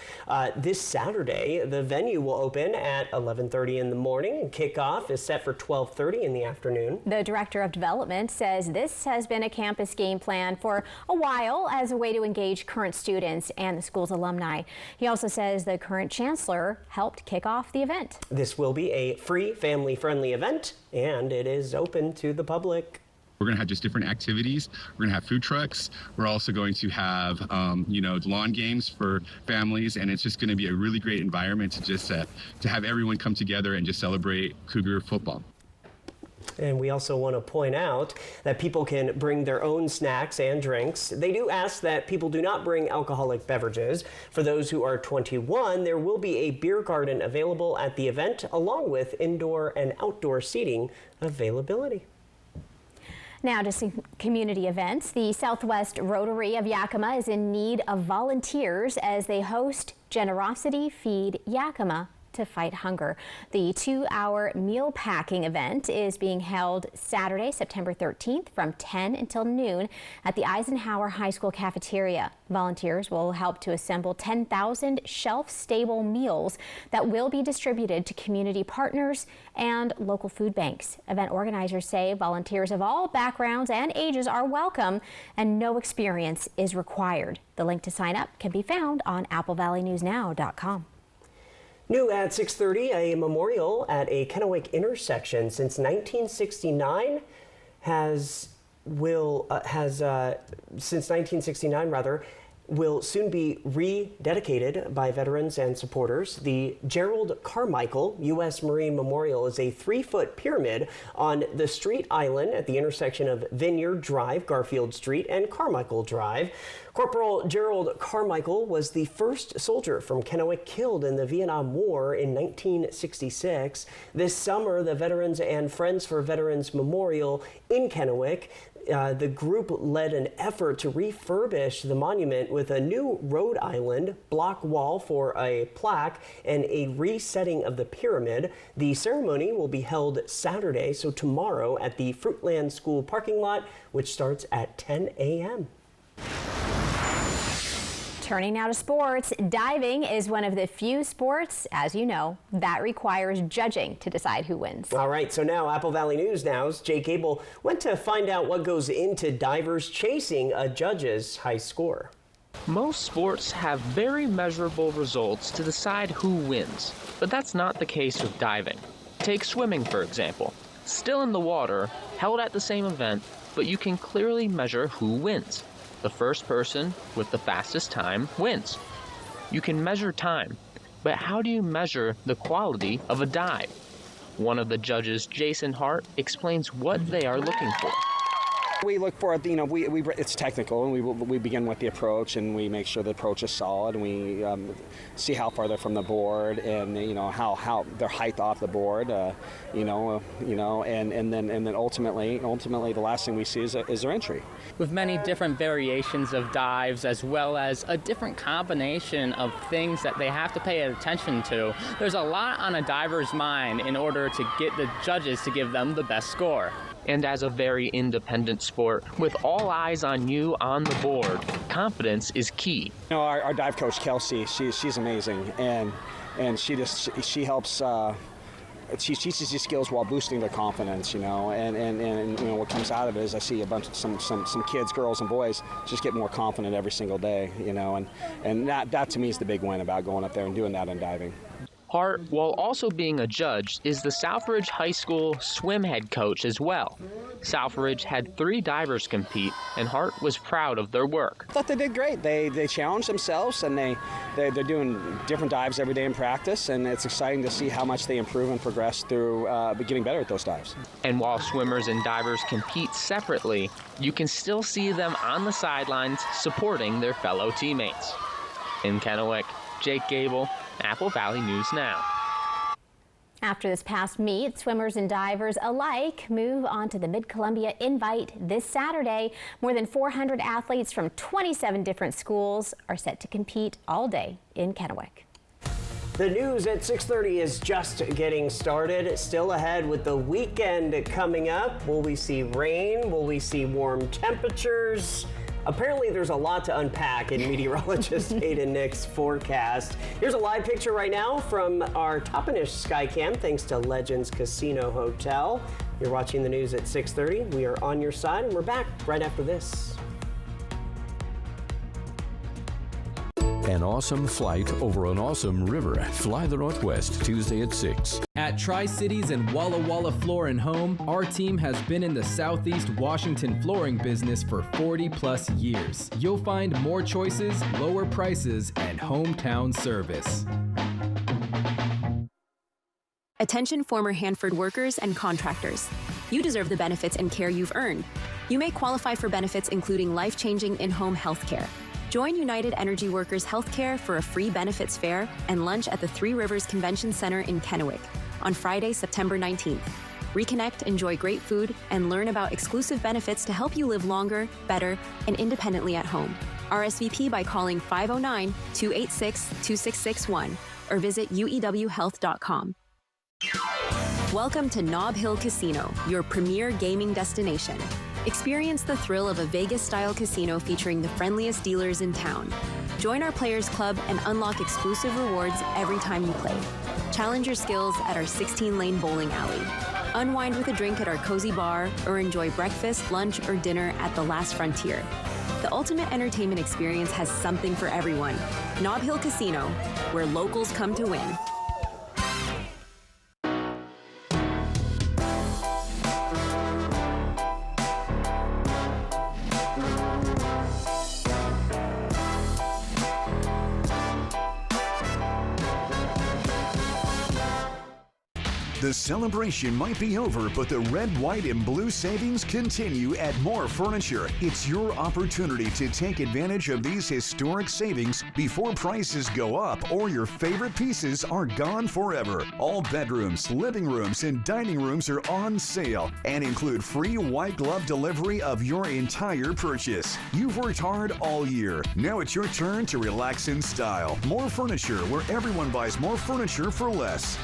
this Saturday. The venue will open at 11:30 in the morning, and kickoff is set for 12:30 in the afternoon. The Director of Development says this has been a campus game plan for a while as a way to engage current students and the school's alumni. He also says the current chancellor helped kick off the event. This will be a free, family-friendly event, and it is open to the public. We're going to have just different activities. We're going to have food trucks. We're also going to have, lawn games for families, and it's just going to be a really great environment to just to have everyone come together and just celebrate Cougar football. And we also want to point out that people can bring their own snacks and drinks. They do ask that people do not bring alcoholic beverages. For those who are 21, there will be a beer garden available at the event, along with indoor and outdoor seating availability. Now to some community events. The Southwest Rotary of Yakima is in need of volunteers as they host Generosity Feed Yakima to fight hunger. The 2-hour meal packing event is being held Saturday, September 13th from 10 until noon at the Eisenhower High School cafeteria. Volunteers will help to assemble 10,000 shelf-stable meals that will be distributed to community partners and local food banks. Event organizers say volunteers of all backgrounds and ages are welcome and no experience is required. The link to sign up can be found on AppleValleyNewsNow.com. New at 6:30, a memorial at a Kennewick intersection since 1969 will soon be rededicated by veterans and supporters. The Gerald Carmichael U.S. Marine Memorial is a 3-foot pyramid on the street island at the intersection of Vineyard Drive, Garfield Street, and Carmichael Drive. Corporal Gerald Carmichael was the first soldier from Kennewick killed in the Vietnam War in 1966. This summer, the Veterans and Friends for Veterans Memorial in Kennewick, the group led an effort to refurbish the monument with a new Rhode Island block wall for a plaque and a resetting of the pyramid. The ceremony will be held Saturday, so tomorrow, at the Fruitland School parking lot, which starts at 10 a.m. Turning now to sports, diving is one of the few sports, as you know, that requires judging to decide who wins. All right, so now Apple Valley News Now's Jake Abel went to find out what goes into divers chasing a judge's high score. Most sports have very measurable results to decide who wins, but that's not the case with diving. Take swimming, for example. Still in the water, held at the same event, but you can clearly measure who wins. The first person with the fastest time wins. You can measure time, but how do you measure the quality of a dive? One of the judges, Jason Hart, explains what they are looking for. We look for, it's technical, and we begin with the approach, and we make sure the approach is solid, and we see how far they're from the board, and how their height off the board, and then ultimately the last thing we see is their entry. With many different variations of dives, as well as a different combination of things that they have to pay attention to, there's a lot on a diver's mind in order to get the judges to give them the best score. And as a very independent sport, with all eyes on you on the board, confidence is key. Our dive coach, Kelsey, she's amazing, and she helps. She teaches these skills while boosting their confidence, and what comes out of it is I see some kids, girls and boys, just get more confident every single day, and that to me is the big win about going up there and doing that in diving. Hart, while also being a judge, is the Southridge High School swim head coach as well. Southridge had 3 divers compete, and Hart was proud of their work. I thought they did great. They challenged themselves, and they're doing different dives every day in practice, and it's exciting to see how much they improve and progress through getting better at those dives. And while swimmers and divers compete separately, you can still see them on the sidelines supporting their fellow teammates. In Kennewick, Jake Gable, Apple Valley News Now. After this past meet, swimmers and divers alike move on to the Mid-Columbia Invite this Saturday. More than 400 athletes from 27 different schools are set to compete all day in Kennewick. The news at 6:30 is just getting started. Still ahead with the weekend coming up. Will we see rain? Will we see warm temperatures? Apparently there's a lot to unpack in meteorologist Hayden Nick's forecast. Here's a live picture right now from our Toppenish Skycam, thanks to Legends Casino Hotel. You're watching the news at 6:30. We are on your side, and we're back right after this. An awesome flight over an awesome river. Fly the Northwest, Tuesday at 6. At Tri-Cities and Walla Walla Floor and Home, our team has been in the Southeast Washington flooring business for 40+ years. You'll find more choices, lower prices, and hometown service. Attention former Hanford workers and contractors. You deserve the benefits and care you've earned. You may qualify for benefits including life-changing in-home health care. Join United Energy Workers Healthcare for a free benefits fair and lunch at the Three Rivers Convention Center in Kennewick on Friday, September 19th. Reconnect, enjoy great food, and learn about exclusive benefits to help you live longer, better, and independently at home. RSVP by calling 509-286-2661 or visit uewhealth.com. Welcome to Nob Hill Casino, your premier gaming destination. Experience the thrill of a Vegas-style casino featuring the friendliest dealers in town. Join our Players Club and unlock exclusive rewards every time you play. Challenge your skills at our 16-lane bowling alley. Unwind with a drink at our cozy bar or enjoy breakfast, lunch, or dinner at the Last Frontier. The ultimate entertainment experience has something for everyone. Nob Hill Casino, where locals come to win. The celebration might be over, but the red, white, and blue savings continue at More Furniture. It's your opportunity to take advantage of these historic savings before prices go up or your favorite pieces are gone forever. All bedrooms, living rooms, and dining rooms are on sale and include free white glove delivery of your entire purchase. You've worked hard all year. Now it's your turn to relax in style. More Furniture, where everyone buys more furniture for less.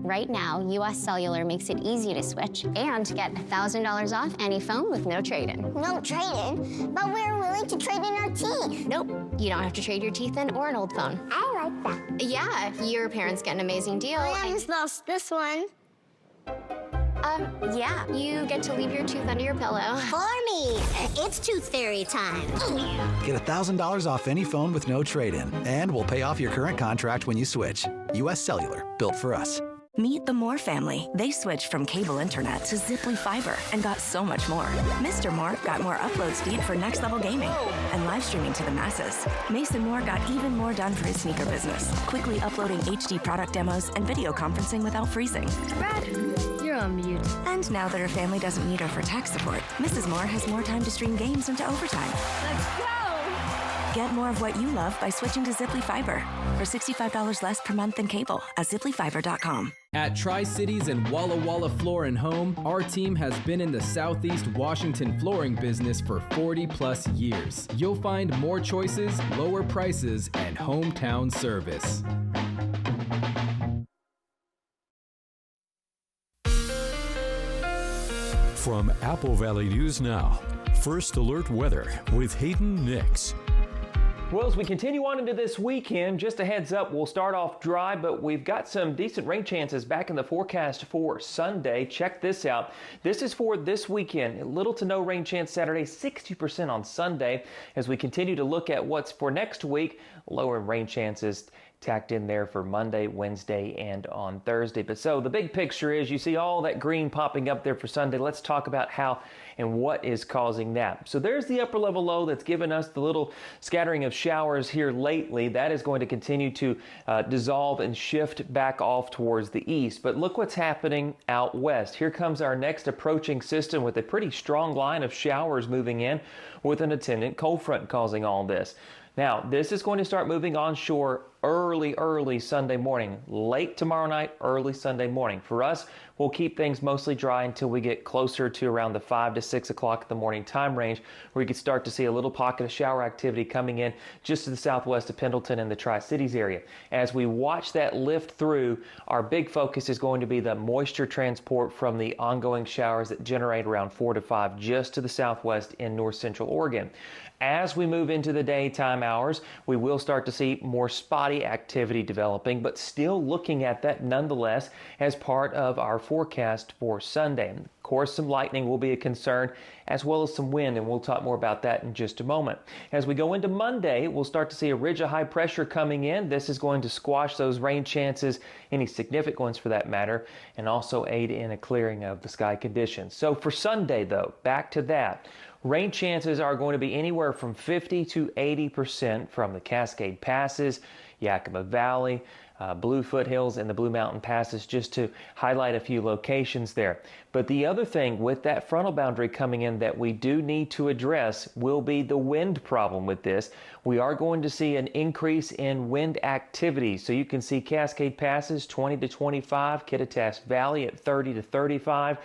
Right now, US Cellular makes it easy to switch and to get $1,000 off any phone with no trade-in. No trade-in? But we're willing to trade in our teeth. Nope, you don't have to trade your teeth in or an old phone. I like that. Yeah, your parents get an amazing deal. I almost lost this one. Yeah, you get to leave your tooth under your pillow. For me, it's tooth fairy time. Get $1,000 off any phone with no trade-in, and we'll pay off your current contract when you switch. US Cellular, built for us. Meet the Moore family. They switched from cable internet to Ziply Fiber and got so much more. Mr. Moore got more upload speed for next level gaming and live streaming to the masses. Mason Moore got even more done for his sneaker business, quickly uploading HD product demos and video conferencing without freezing. Brad, you're on mute. And now that her family doesn't need her for tech support, Mrs. Moore has more time to stream games into overtime. Let's go! Get more of what you love by switching to Ziply Fiber for $65 less per month than cable at ziplyfiber.com. At Tri-Cities and Walla Walla Floor and Home, our team has been in the Southeast Washington flooring business for 40 plus years. You'll find more choices, lower prices, and hometown service. From Apple Valley News Now, First Alert Weather with Hayden Nix. Well, as we continue on into this weekend, just a heads up, we'll start off dry, but we've got some decent rain chances back in the forecast for Sunday. Check this out. This is for this weekend. Little to no rain chance Saturday, 60% on Sunday. As we continue to look at what's for next week, lower rain chances tacked in there for Monday, Wednesday, and on Thursday. But so the big picture is you see all that green popping up there for Sunday. Let's talk about how and what is causing that. So there's the upper level low that's given us the little scattering of showers here lately. That is going to continue to dissolve and shift back off towards the east. But look what's happening out west. Here comes our next approaching system with a pretty strong line of showers moving in with an attendant cold front causing all this. Now, this is going to start moving onshore early Sunday morning, late tomorrow night, early Sunday morning. For us, we'll keep things mostly dry until we get closer to around the 5 to 6 o'clock in the morning time range, where you can start to see a little pocket of shower activity coming in just to the southwest of Pendleton and the Tri-Cities area. As we watch that lift through, our big focus is going to be the moisture transport from the ongoing showers that generate around 4 to 5 just to the southwest in north central Oregon. As we move into the daytime hours, we will start to see more spotty activity developing, but still looking at that nonetheless as part of our forecast for Sunday. Of course, some lightning will be a concern, as well as some wind, and we'll talk more about that in just a moment. As we go into Monday, we'll start to see a ridge of high pressure coming in. This is going to squash those rain chances, any significant ones for that matter, and also aid in a clearing of the sky conditions. So for Sunday, though, back to that. Rain chances are going to be anywhere from 50 to 80% from the Cascade Passes, Yakima Valley, Blue Foothills, and the Blue Mountain Passes, just to highlight a few locations there. But the other thing with that frontal boundary coming in that we do need to address will be the wind problem with this. We are going to see an increase in wind activity. So you can see Cascade Passes 20 to 25, Kittitas Valley at 30 to 35.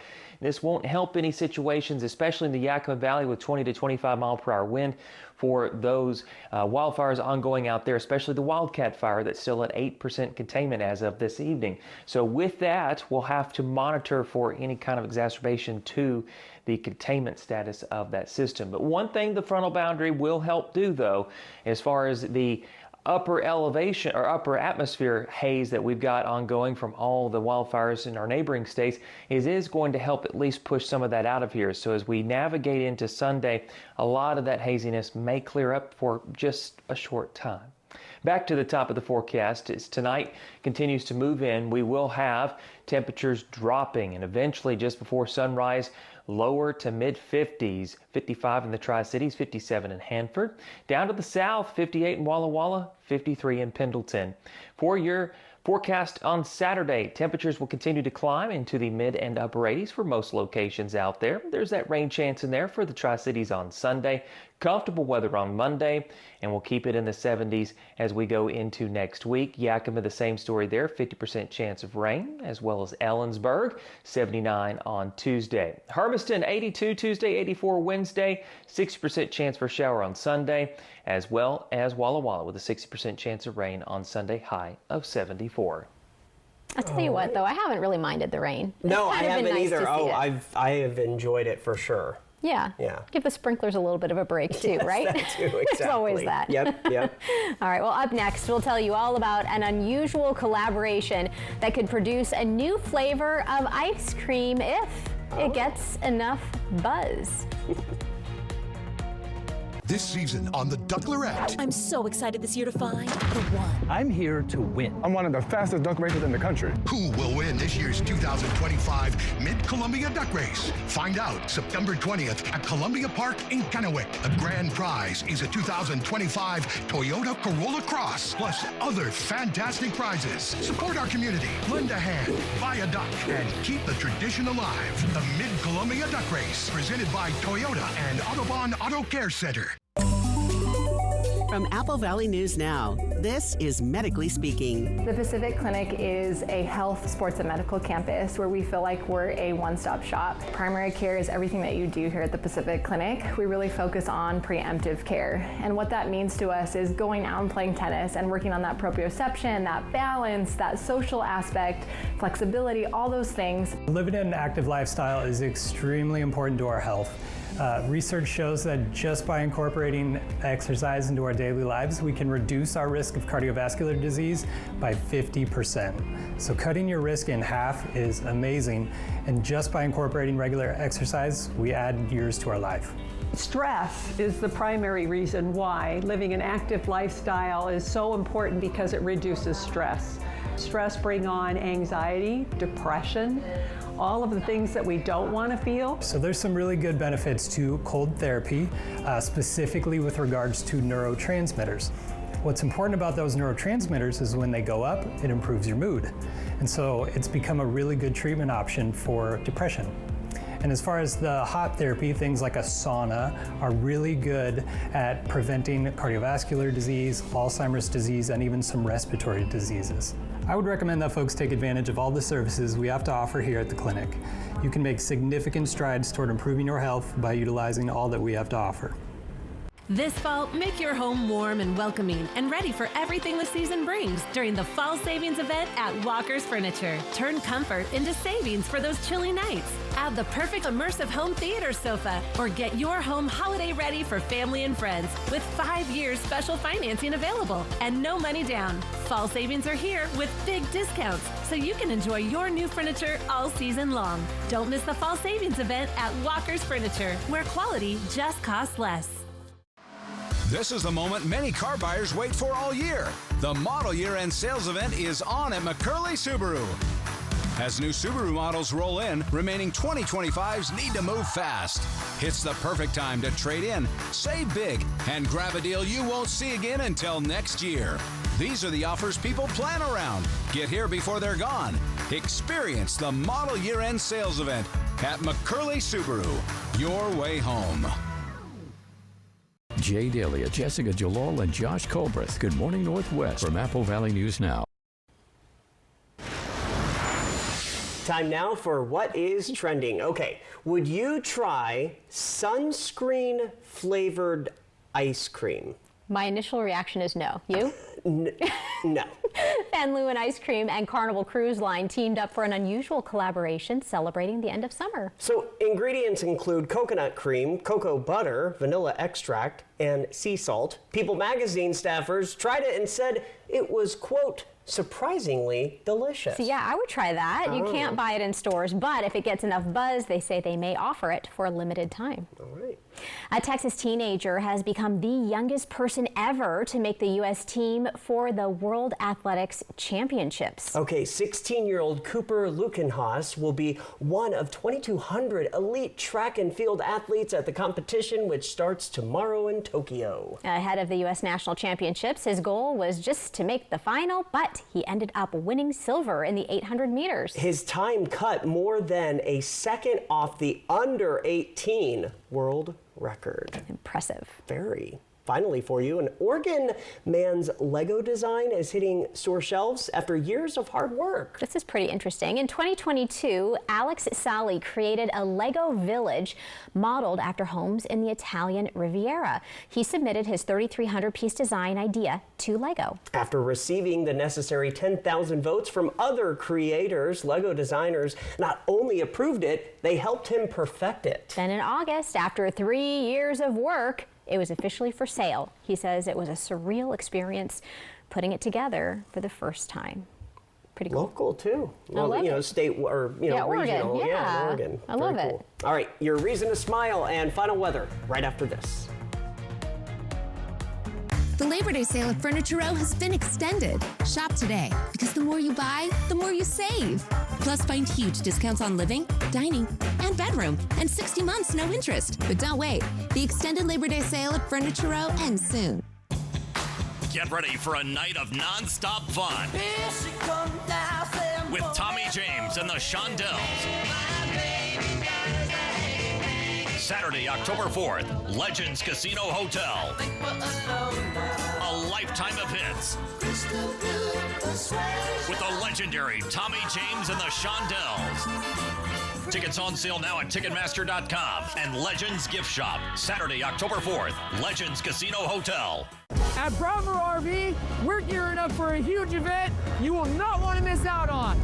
This won't help any situations, especially in the Yakima Valley with 20 to 25 mile per hour wind for those wildfires ongoing out there, especially the Wildcat Fire that's still at 8% containment as of this evening. So with that, we'll have to monitor for any kind of exacerbation to the containment status of that system. But one thing the frontal boundary will help do, though, as far as the upper elevation or upper atmosphere haze that we've got ongoing from all the wildfires in our neighboring states is going to help at least push some of that out of here. So as we navigate into Sunday, a lot of that haziness may clear up for just a short time. Back to the top of the forecast, as tonight continues to move in, we will have temperatures dropping and eventually just before sunrise, lower to mid-50s, 55 in the Tri-Cities, 57 in Hanford. Down to the south, 58 in Walla Walla, 53 in Pendleton. For your forecast on Saturday, temperatures will continue to climb into the mid and upper 80s for most locations out there. There's that rain chance in there for the Tri-Cities on Sunday. Comfortable weather on Monday, and we'll keep it in the 70s as we go into next week. Yakima, the same story there, 50% chance of rain, as well as Ellensburg, 79 on Tuesday. Hermiston, 82 Tuesday, 84 Wednesday, 60% chance for shower on Sunday, as well as Walla Walla with a 60% chance of rain on Sunday, high of 74. I'll tell you what, though, I haven't really minded the rain. No, I haven't either. I have enjoyed it for sure. Yeah. Give the sprinklers a little bit of a break too, yes, right? That too, exactly. It's always that. Yep. All right, well, up next, we'll tell you all about an unusual collaboration that could produce a new flavor of ice cream if it gets enough buzz. This season on The Ducklerette. I'm so excited this year to find the one. I'm here to win. I'm one of the fastest duck racers in the country. Who will win this year's 2025 Mid-Columbia Duck Race? Find out September 20th at Columbia Park in Kennewick. The grand prize is a 2025 Toyota Corolla Cross, plus other fantastic prizes. Support our community, lend a hand, buy a duck, and keep the tradition alive. The Mid-Columbia Duck Race, presented by Toyota and Audubon Auto Care Center. From Apple Valley News Now, this is Medically Speaking. The Pacific Clinic is a health, sports, and medical campus where we feel like we're a one-stop shop. Primary care is everything that you do here at the Pacific Clinic. We really focus on preemptive care. And what that means to us is going out and playing tennis and working on that proprioception, that balance, that social aspect, flexibility, all those things. Living an active lifestyle is extremely important to our health. Research shows that just by incorporating exercise into our daily lives, we can reduce our risk of cardiovascular disease by 50%. So cutting your risk in half is amazing, and just by incorporating regular exercise, we add years to our life. Stress is the primary reason why living an active lifestyle is so important, because it reduces stress. Stress brings on anxiety, depression, all of the things that we don't want to feel. So there's some really good benefits to cold therapy, specifically with regards to neurotransmitters. What's important about those neurotransmitters is when they go up, it improves your mood. And so it's become a really good treatment option for depression. And as far as the hot therapy, things like a sauna are really good at preventing cardiovascular disease, Alzheimer's disease, and even some respiratory diseases. I would recommend that folks take advantage of all the services we have to offer here at the clinic. You can make significant strides toward improving your health by utilizing all that we have to offer. This fall, make your home warm and welcoming and ready for everything the season brings during the Fall Savings event at Walker's Furniture. Turn comfort into savings for those chilly nights. Add the perfect immersive home theater sofa or get your home holiday ready for family and friends with 5 years special financing available and no money down. Fall savings are here with big discounts, so you can enjoy your new furniture all season long. Don't miss the Fall Savings event at Walker's Furniture, where quality just costs less. This is the moment many car buyers wait for all year. The model year-end sales event is on at McCurley Subaru. As new Subaru models roll in, remaining 2025s need to move fast. It's the perfect time to trade in, save big, and grab a deal you won't see again until next year. These are the offers people plan around. Get here before they're gone. Experience the model year-end sales event at McCurley Subaru. Your way home. Jay Dalia, Jessica Jalal, and Josh Colbreth. Good morning, Northwest from Apple Valley News Now. Time now for what is trending. Okay, would you try sunscreen flavored ice cream? My initial reaction is no. You? No. Van Leeuwen Ice Cream and Carnival Cruise Line teamed up for an unusual collaboration celebrating the end of summer. So ingredients include coconut cream, cocoa butter, vanilla extract, and sea salt. People magazine staffers tried it and said it was, quote, surprisingly delicious. So yeah, I would try that. You can't buy it in stores, but if it gets enough buzz, they say they may offer it for a limited time. All right. A Texas teenager has become the youngest person ever to make the U.S. team for the World Athletics Championships. Okay, 16-year-old Cooper Lukenhaus will be one of 2,200 elite track and field athletes at the competition, which starts tomorrow in Tokyo. Ahead of the U.S. National Championships, his goal was just to make the final, but he ended up winning silver in the 800 meters. His time cut more than a second off the under 18 world record. Impressive. Very. Finally for you, an Oregon man's Lego design is hitting store shelves after years of hard work. This is pretty interesting. In 2022, Alex Sali created a Lego village modeled after homes in the Italian Riviera. He submitted his 3,300-piece design idea to Lego. After receiving the necessary 10,000 votes from other creators, Lego designers not only approved it, they helped him perfect it. Then in August, after 3 years of work, it was officially for sale. He says it was a surreal experience putting it together for the first time. Pretty cool. Local too. Well, I love it. State or regional. Oregon. Yeah, Oregon. I love it. All right, your reason to smile and final weather right after this. The Labor Day sale at Furniture Row has been extended. Shop today, because the more you buy, the more you save. Plus, find huge discounts on living, dining, and bedroom, and 60 months no interest. But don't wait. The extended Labor Day sale at Furniture Row ends soon. Get ready for a night of non-stop fun with Tommy James and the Shondells. Saturday, October 4th, Legends Casino Hotel. A lifetime of hits with the legendary Tommy James and the Shondells. Tickets on sale now at Ticketmaster.com and Legends Gift Shop. Saturday, October 4th, Legends Casino Hotel. At Broadmoor RV, we're gearing up for a huge event you will not want to miss out on.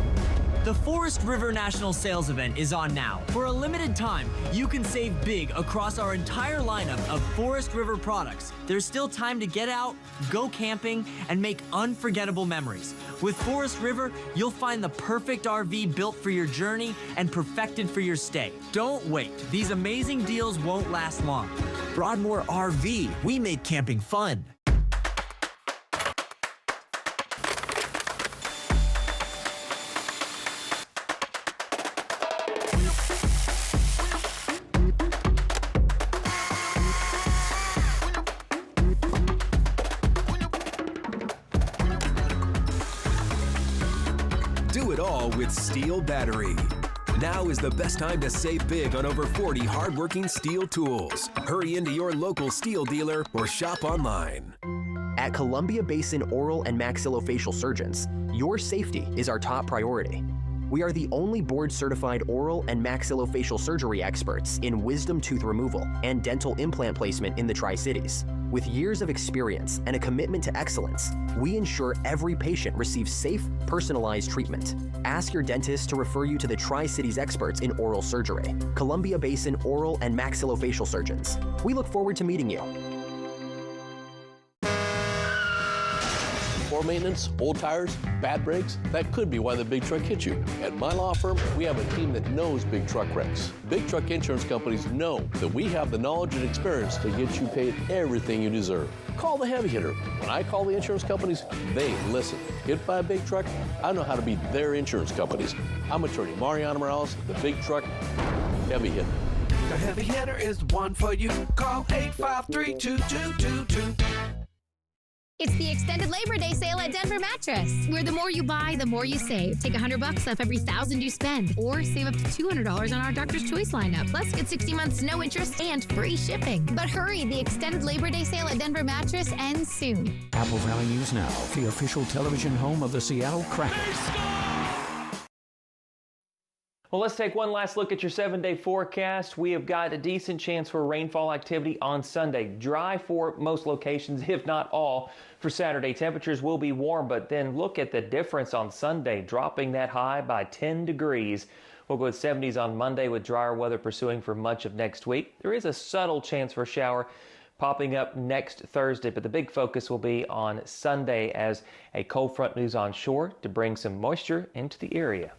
The Forest River National Sales Event is on now. For a limited time, you can save big across our entire lineup of Forest River products. There's still time to get out, go camping, and make unforgettable memories. With Forest River, you'll find the perfect RV built for your journey and perfected for your stay. Don't wait. These amazing deals won't last long. Broadmoor RV, we made camping fun. Do it all with Steel Battery. Now is the best time to save big on over 40 hardworking Steel tools. Hurry into your local Steel dealer or shop online. At Columbia Basin Oral and Maxillofacial Surgeons, your safety is our top priority. We are the only board-certified oral and maxillofacial surgery experts in wisdom tooth removal and dental implant placement in the Tri-Cities. With years of experience and a commitment to excellence, we ensure every patient receives safe, personalized treatment. Ask your dentist to refer you to the Tri-Cities experts in oral surgery. Columbia Basin Oral and Maxillofacial Surgeons. We look forward to meeting you. Poor maintenance, old tires, bad brakes, that could be why the big truck hit you. At my law firm, we have a team that knows big truck wrecks. Big truck insurance companies know that we have the knowledge and experience to get you paid everything you deserve. Call the heavy hitter. When I call the insurance companies, they listen. Hit by a big truck, I know how to be their insurance companies. I'm attorney Mariano Morales, the big truck heavy hitter. The heavy hitter is the one for you. Call 853-2222. It's the extended Labor Day sale at Denver Mattress, where the more you buy, the more you save. Take $100 off every $1,000 you spend, or save up to $200 on our Doctor's Choice lineup. Plus, get 60 months no interest and free shipping. But hurry, the extended Labor Day sale at Denver Mattress ends soon. Apple Valley News Now, the official television home of the Seattle Kraken. Well, let's take one last look at your 7-day forecast. We have got a decent chance for rainfall activity on Sunday. Dry for most locations, if not all, for Saturday. Temperatures will be warm, but then look at the difference on Sunday, dropping that high by 10 degrees. We'll go with 70s on Monday with drier weather pursuing for much of next week. There is a subtle chance for a shower popping up next Thursday, but the big focus will be on Sunday as a cold front moves onshore to bring some moisture into the area.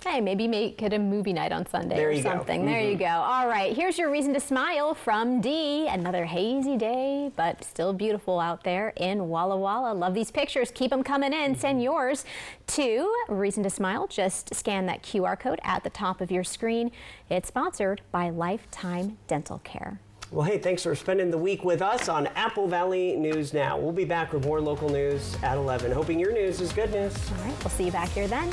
Hey, maybe make it a movie night on Sunday or something. There you go. All right, here's your reason to smile from Dee. Another hazy day, but still beautiful out there in Walla Walla. Love these pictures. Keep them coming in. Send yours to Reason to Smile. Just scan that QR code at the top of your screen. It's sponsored by Lifetime Dental Care. Well, hey, thanks for spending the week with us on Apple Valley News Now. We'll be back with more local news at 11. Hoping your news is good news. All right, we'll see you back here then.